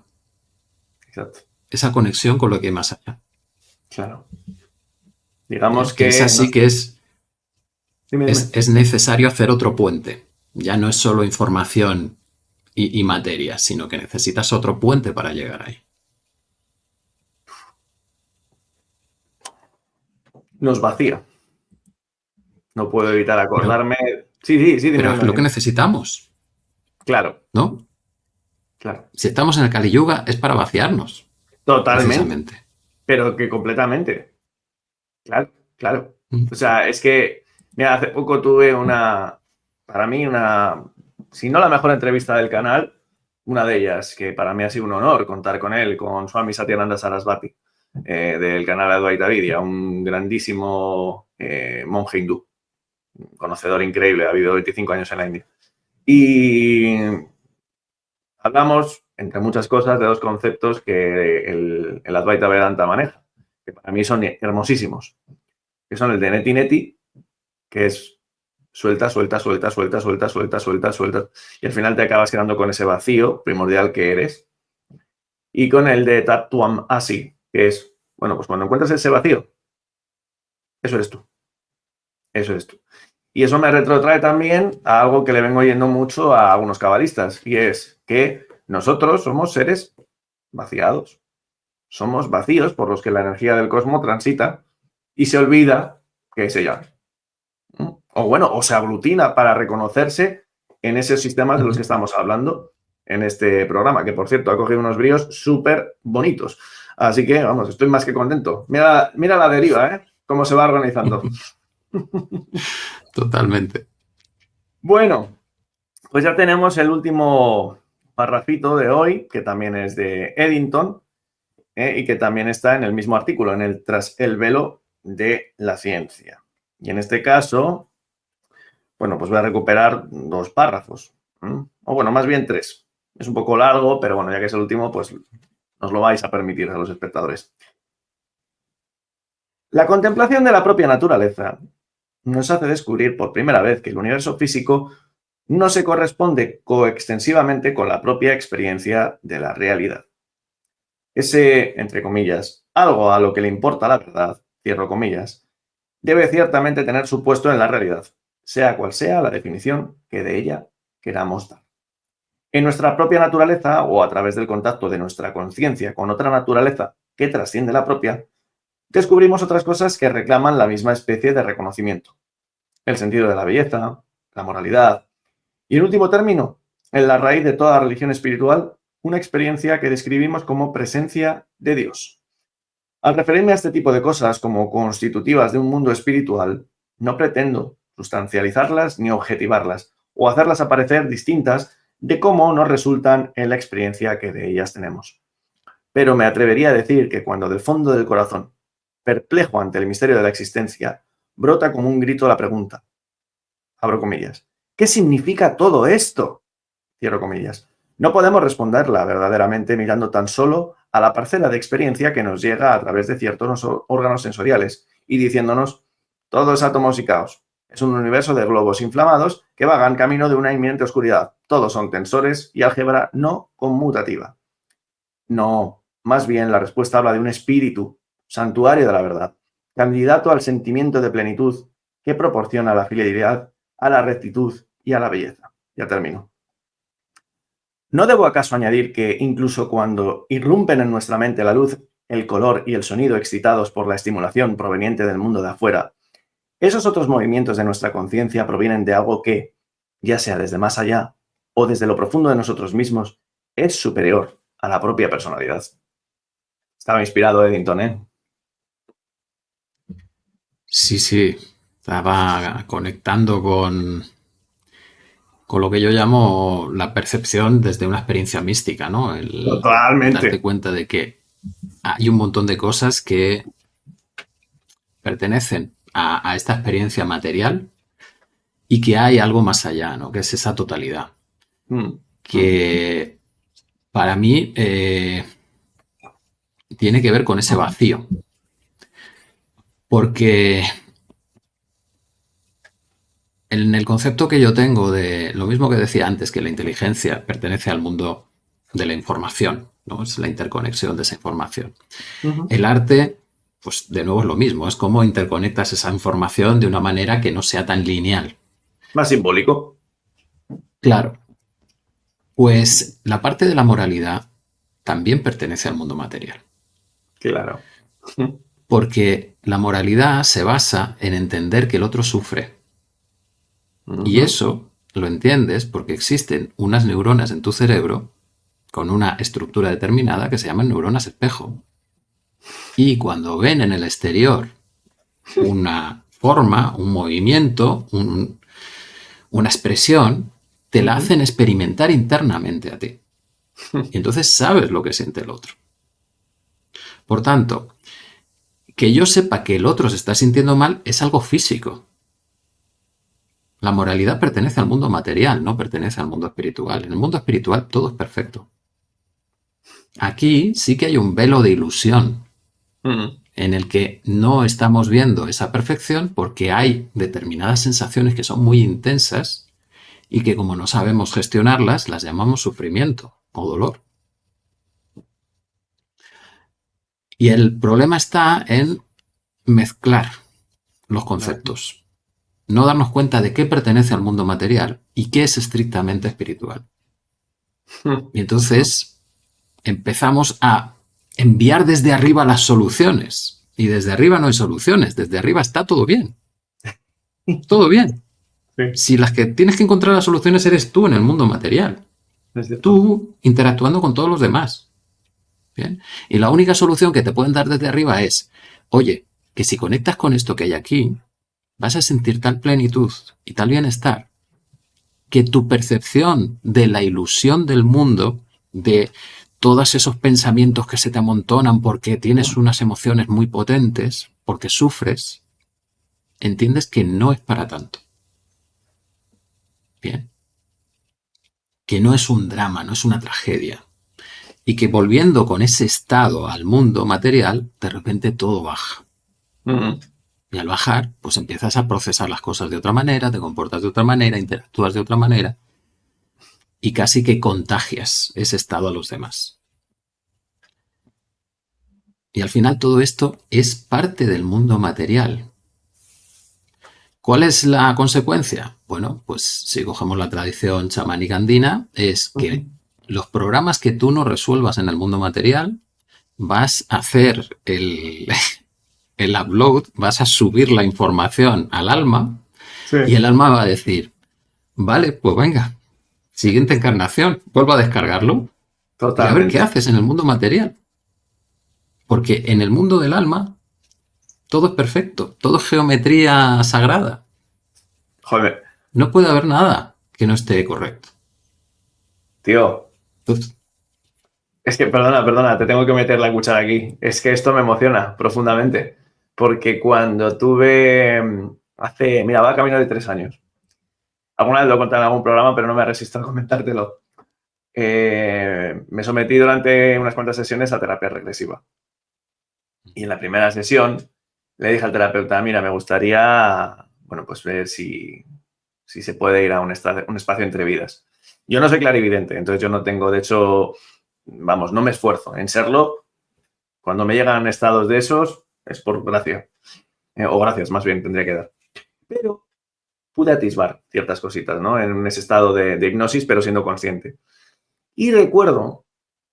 exacto. esa conexión con lo que hay más allá. Claro. Digamos Que es que así que dime, dime. es necesario hacer otro puente. Ya no es solo información y materia, sino que necesitas otro puente para llegar ahí. Nos vacía. No puedo evitar Pero, acordarme. Sí, sí, sí, dime, pero es dime, lo que dime. necesitamos, Claro, ¿no? claro. Si estamos en el Kali Yuga es para vaciarnos, Totalmente. precisamente. Pero que completamente. Claro, claro. Mm. O sea, es que, mira, hace poco tuve para mí, si no la mejor entrevista del canal, una de ellas, que para mí ha sido un honor contar con él, con Swami Satyananda Sarasvati, del canal Advaita Vidya, un grandísimo monje hindú, un conocedor increíble, ha vivido 25 años en la India. Y hablamos, entre muchas cosas, de dos conceptos que el Advaita Vedanta maneja, que para mí son hermosísimos, que son el de neti neti, que es suelta, suelta, suelta, suelta, suelta, suelta, suelta, suelta, y al final te acabas quedando con ese vacío primordial que eres. y con el de Tatuam Asi, que es, bueno, pues cuando encuentras ese vacío, eso eres tú. Eso eres tú. Y eso me retrotrae también a algo que le vengo oyendo mucho a algunos cabalistas, y es que nosotros somos seres vaciados. Somos vacíos por los que la energía del cosmos transita y se olvida que es ella. O bueno, o se aglutina para reconocerse en esos sistemas de los que estamos hablando en este programa, que por cierto ha cogido unos bríos súper bonitos. Así que, vamos, estoy más que contento. Mira la deriva, ¿eh? Cómo se va organizando. Totalmente. Bueno, pues ya tenemos el último parrafito de hoy, que también es de Eddington, y que también está en el mismo artículo, en el Tras el velo de la ciencia. Y en este caso, bueno, pues voy a recuperar 2 párrafos. O bueno, más bien 3. Es un poco largo, pero bueno, ya que es el último, pues nos lo vais a permitir a los espectadores. La contemplación de la propia naturaleza nos hace descubrir por primera vez que el universo físico no se corresponde coextensivamente con la propia experiencia de la realidad. Ese, entre comillas, algo a lo que le importa la verdad, cierro comillas, debe ciertamente tener su puesto en la realidad, sea cual sea la definición que de ella queramos dar. En nuestra propia naturaleza o a través del contacto de nuestra conciencia con otra naturaleza que trasciende la propia, descubrimos otras cosas que reclaman la misma especie de reconocimiento. El sentido de la belleza, la moralidad y, en último término, en la raíz de toda religión espiritual, una experiencia que describimos como presencia de Dios. Al referirme a este tipo de cosas como constitutivas de un mundo espiritual, no pretendo sustancializarlas ni objetivarlas o hacerlas aparecer distintas de cómo nos resultan en la experiencia que de ellas tenemos. Pero me atrevería a decir que cuando del fondo del corazón, perplejo ante el misterio de la existencia, brota como un grito la pregunta, abro comillas, ¿qué significa todo esto? Cierro comillas. No podemos responderla verdaderamente mirando tan solo a la parcela de experiencia que nos llega a través de ciertos órganos sensoriales y diciéndonos, todo es átomos y caos. Es un universo de globos inflamados que vagan camino de una inminente oscuridad. Todos son tensores y álgebra no conmutativa. No, más bien la respuesta habla de un espíritu, santuario de la verdad, candidato al sentimiento de plenitud que proporciona la fidelidad, a la rectitud y a la belleza. Ya termino. ¿No debo acaso añadir que incluso cuando irrumpen en nuestra mente la luz, el color y el sonido excitados por la estimulación proveniente del mundo de afuera, esos otros movimientos de nuestra conciencia provienen de algo que, ya sea desde más allá o desde lo profundo de nosotros mismos, es superior a la propia personalidad? Estaba inspirado Eddington, ¿eh? Sí, sí. Estaba conectando con lo que yo llamo la percepción desde una experiencia mística, ¿no? El darte Totalmente. cuenta de que hay un montón de cosas que pertenecen a esta experiencia material y que hay algo más allá, ¿no? Que es esa totalidad. Que para mí tiene que ver con ese vacío. Porque en el concepto que yo tengo de lo mismo que decía antes, que la inteligencia pertenece al mundo de la información, ¿no? Es la interconexión de esa información. El arte, pues de nuevo es lo mismo, es cómo interconectas esa información de una manera que no sea tan lineal. Más simbólico. Claro, pues la parte de la moralidad también pertenece al mundo material. Claro. Porque la moralidad se basa en entender que el otro sufre. Y eso lo entiendes porque existen unas neuronas en tu cerebro con una estructura determinada que se llaman neuronas espejo. Y cuando ven en el exterior una forma, un movimiento, una expresión, te la hacen experimentar internamente a ti. Y entonces sabes lo que siente el otro. Por tanto, que yo sepa que el otro se está sintiendo mal es algo físico. La moralidad pertenece al mundo material, no pertenece al mundo espiritual. En el mundo espiritual todo es perfecto. Aquí sí que hay un velo de ilusión en el que no estamos viendo esa perfección porque hay determinadas sensaciones que son muy intensas y que como no sabemos gestionarlas, las llamamos sufrimiento o dolor. Y el problema está en mezclar los conceptos, no darnos cuenta de qué pertenece al mundo material y qué es estrictamente espiritual. Y entonces empezamos a enviar desde arriba las soluciones. Y desde arriba no hay soluciones, desde arriba está todo bien. Todo bien. Sí, Si las que tienes que encontrar las soluciones eres tú en el mundo material, es cierto. tú interactuando con todos los demás. ¿Bien? Y la única solución que te pueden dar desde arriba es, oye, que si conectas con esto que hay aquí, vas a sentir tal plenitud y tal bienestar que tu percepción de la ilusión del mundo, de todos esos pensamientos que se te amontonan porque tienes unas emociones muy potentes, porque sufres, entiendes que no es para tanto. Bien. Que no es un drama, no es una tragedia. Y que volviendo con ese estado al mundo material, de repente todo baja. Y al bajar, pues empiezas a procesar las cosas de otra manera, te comportas de otra manera, interactúas de otra manera y casi que contagias ese estado a los demás. Y al final todo esto es parte del mundo material. ¿Cuál es la consecuencia? Bueno, pues si cogemos la tradición chamánica andina, es que los programas que tú no resuelvas en el mundo material, vas a hacer el upload, vas a subir la información al alma y el alma va a decir, vale, pues venga, siguiente encarnación, vuelvo a descargarlo y a ver qué haces en el mundo material. Porque en el mundo del alma todo es perfecto, todo es geometría sagrada. Joder. No puede haber nada que no esté correcto. Tío. Entonces, Es que, perdona, te tengo que meter la cuchara aquí. Es que esto me emociona profundamente. Porque cuando tuve mira, va a camino de 3 años. Alguna vez lo he contado en algún programa, pero no me resisto a comentártelo. Me sometí durante unas cuantas sesiones a terapia regresiva. Y en la primera sesión le dije al terapeuta, mira, me gustaría, bueno, pues ver si se puede ir a un espacio entre vidas. Yo no soy clarividente, entonces yo no tengo, de hecho, vamos, no me esfuerzo en serlo. Cuando me llegan estados de esos, es por gracia. O gracias, más bien, tendría que dar. Pero pude atisbar ciertas cositas, ¿no? En ese estado de hipnosis, pero siendo consciente. Y recuerdo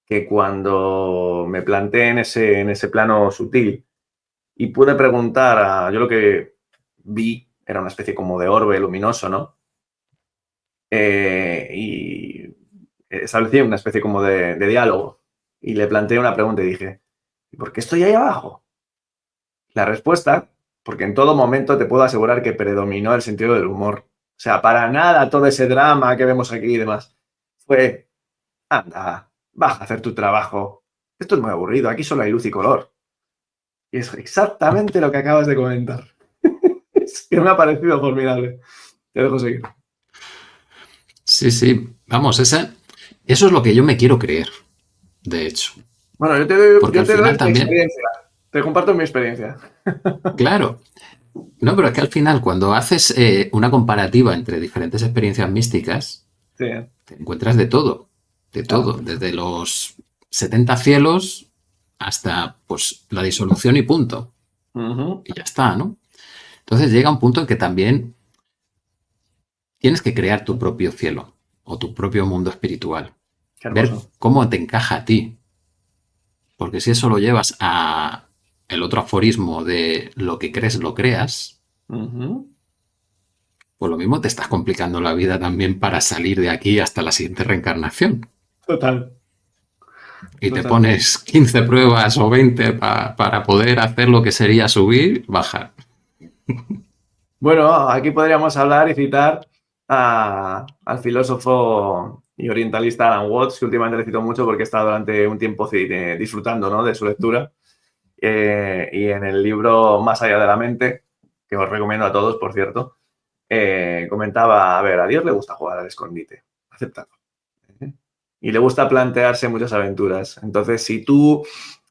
que cuando me planté en ese plano sutil y pude preguntar yo lo que vi era una especie como de orbe luminoso, ¿no? Y establecí una especie como de diálogo y le planteé una pregunta y dije, ¿y por qué estoy ahí abajo? La respuesta, porque en todo momento te puedo asegurar que predominó el sentido del humor. O sea, para nada todo ese drama que vemos aquí y demás. Fue, anda, baja a hacer tu trabajo. Esto es muy aburrido, aquí solo hay luz y color. Y es exactamente lo que acabas de comentar. Es que me ha parecido formidable. Te dejo seguir. sí, vamos, eso es lo que yo me quiero creer, de hecho. Bueno, yo te doy final mi también, experiencia. Te comparto mi experiencia. claro, no, pero es que al final cuando haces una comparativa entre diferentes experiencias místicas, Sí. te encuentras de todo, desde los 70 cielos hasta pues la disolución y punto. Y ya está, ¿no? Entonces llega un punto en que también tienes que crear tu propio cielo o tu propio mundo espiritual. Ver cómo te encaja a ti. Porque si eso lo llevas a el otro aforismo de lo que crees, lo creas, pues lo mismo te estás complicando la vida también para salir de aquí hasta la siguiente reencarnación. Total. Y te pones 15 pruebas o 20 para poder hacer lo que sería subir, bajar. Bueno, aquí podríamos hablar y citar al filósofo y orientalista Alan Watts, que últimamente le cito mucho porque he estado durante un tiempo disfrutando, ¿no?, de su lectura. Y en el libro Más allá de la mente, que os recomiendo a todos, por cierto, comentaba, a Dios le gusta jugar al escondite, acéptalo. Y le gusta plantearse muchas aventuras. Entonces, si tú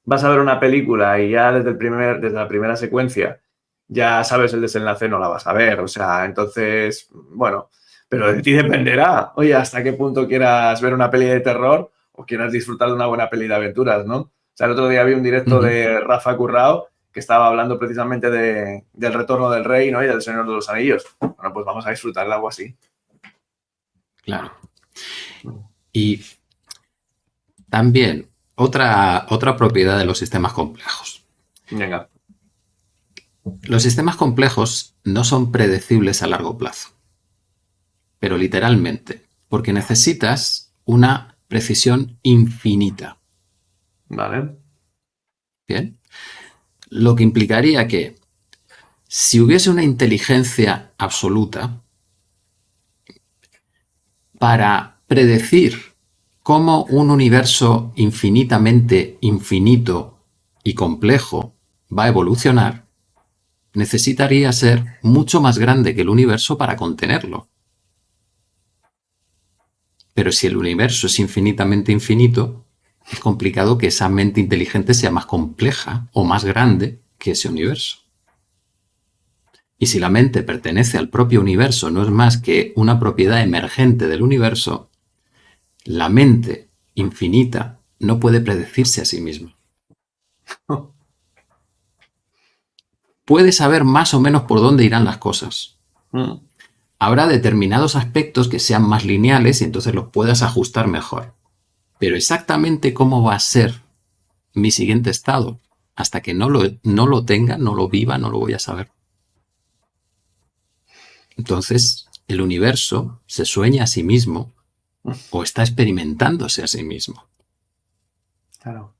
vas a ver una película y ya desde la primera secuencia ya sabes el desenlace, no la vas a ver. O sea, entonces, bueno, pero de ti dependerá. Oye, hasta qué punto quieras ver una peli de terror o quieras disfrutar de una buena peli de aventuras, ¿no? sea, el otro día vi un directo de Rafa Currao que estaba hablando precisamente del retorno del rey, ¿no? Y del Señor de los Anillos. Bueno, pues vamos a disfrutar de algo así. Claro. Y también otra propiedad de los sistemas complejos. Venga. Los sistemas complejos no son predecibles a largo plazo, pero literalmente, porque necesitas una precisión infinita. Vale. Bien. Lo que implicaría que si hubiese una inteligencia absoluta para predecir cómo un universo infinitamente infinito y complejo va a evolucionar, necesitaría ser mucho más grande que el universo para contenerlo. Pero si el universo es infinitamente infinito, es complicado que esa mente inteligente sea más compleja o más grande que ese universo. Y si la mente pertenece al propio universo, no es más que una propiedad emergente del universo, la mente infinita no puede predecirse a sí misma. Puede saber más o menos por dónde irán las cosas. Habrá determinados aspectos que sean más lineales y entonces los puedas ajustar mejor. Pero exactamente cómo va a ser mi siguiente estado, hasta que no lo tenga, no lo viva, no lo voy a saber. Entonces, el universo se sueña a sí mismo o está experimentándose a sí mismo. Claro.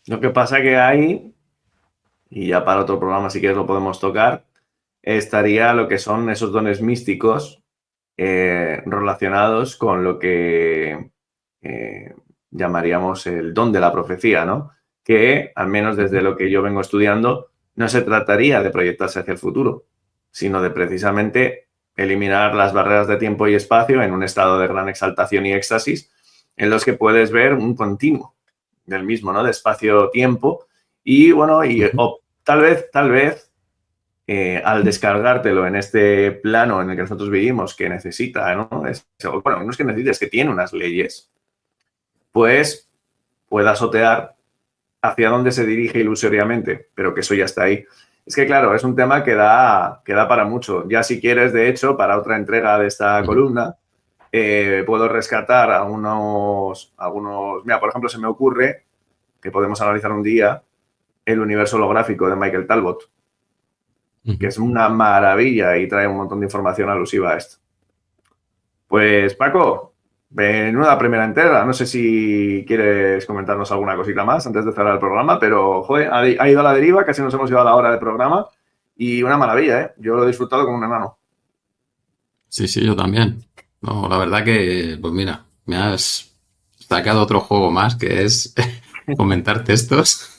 Lo que pasa que hay, y ya para otro programa si quieres lo podemos tocar, estaría lo que son esos dones místicos relacionados con lo que llamaríamos el don de la profecía, ¿no? Que, al menos desde lo que yo vengo estudiando, no se trataría de proyectarse hacia el futuro, sino de precisamente eliminar las barreras de tiempo y espacio en un estado de gran exaltación y éxtasis en los que puedes ver un continuo del mismo, ¿no? De espacio-tiempo y, bueno, y tal vez al descargártelo en este plano en el que nosotros vivimos, que necesita, ¿no? No es que necesite, es que tiene unas leyes, pues pueda sotear hacia dónde se dirige ilusoriamente, pero que eso ya está ahí. Es que, claro, es un tema que da para mucho. Ya si quieres, de hecho, para otra entrega de esta columna, puedo rescatar algunos... Mira, por ejemplo, se me ocurre que podemos analizar un día el universo holográfico de Michael Talbot, que es una maravilla y trae un montón de información alusiva a esto. Pues, Paco, menuda primera entrega. No sé si quieres comentarnos alguna cosita más antes de cerrar el programa, pero, joder, ha ido a la deriva, casi nos hemos llevado a la hora del programa y una maravilla, ¿eh? Yo lo he disfrutado como un enano. Sí, yo también. No, la verdad que, pues mira, me has sacado otro juego más que es comentar textos.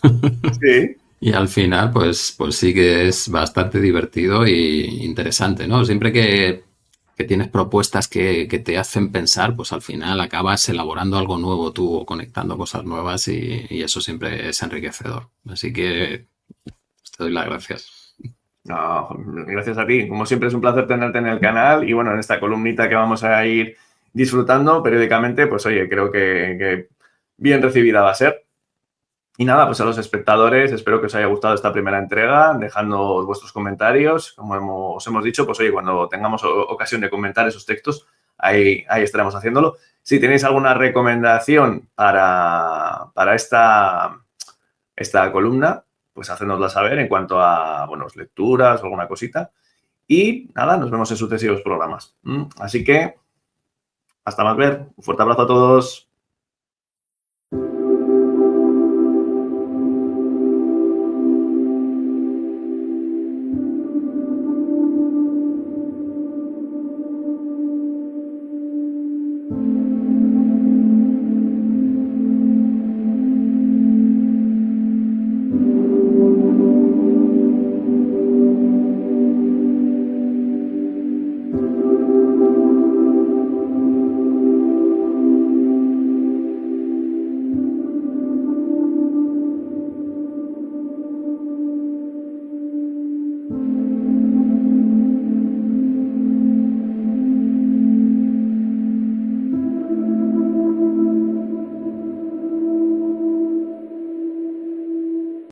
Sí. Y al final, pues sí que es bastante divertido y interesante, ¿no? Siempre que tienes propuestas que te hacen pensar, pues al final acabas elaborando algo nuevo tú o conectando cosas nuevas y eso siempre es enriquecedor. Así que te doy las gracias. No, gracias a ti. Como siempre es un placer tenerte en el canal y, bueno, en esta columnita que vamos a ir disfrutando periódicamente, pues oye, creo que bien recibida va a ser. Y nada, pues a los espectadores, espero que os haya gustado esta primera entrega, dejando vuestros comentarios. Como os hemos dicho, pues oye, cuando tengamos ocasión de comentar esos textos, ahí estaremos haciéndolo. Si tenéis alguna recomendación para esta columna, pues hacednosla saber en cuanto a, bueno, lecturas o alguna cosita. Y nada, nos vemos en sucesivos programas. Así que, hasta más ver. Un fuerte abrazo a todos.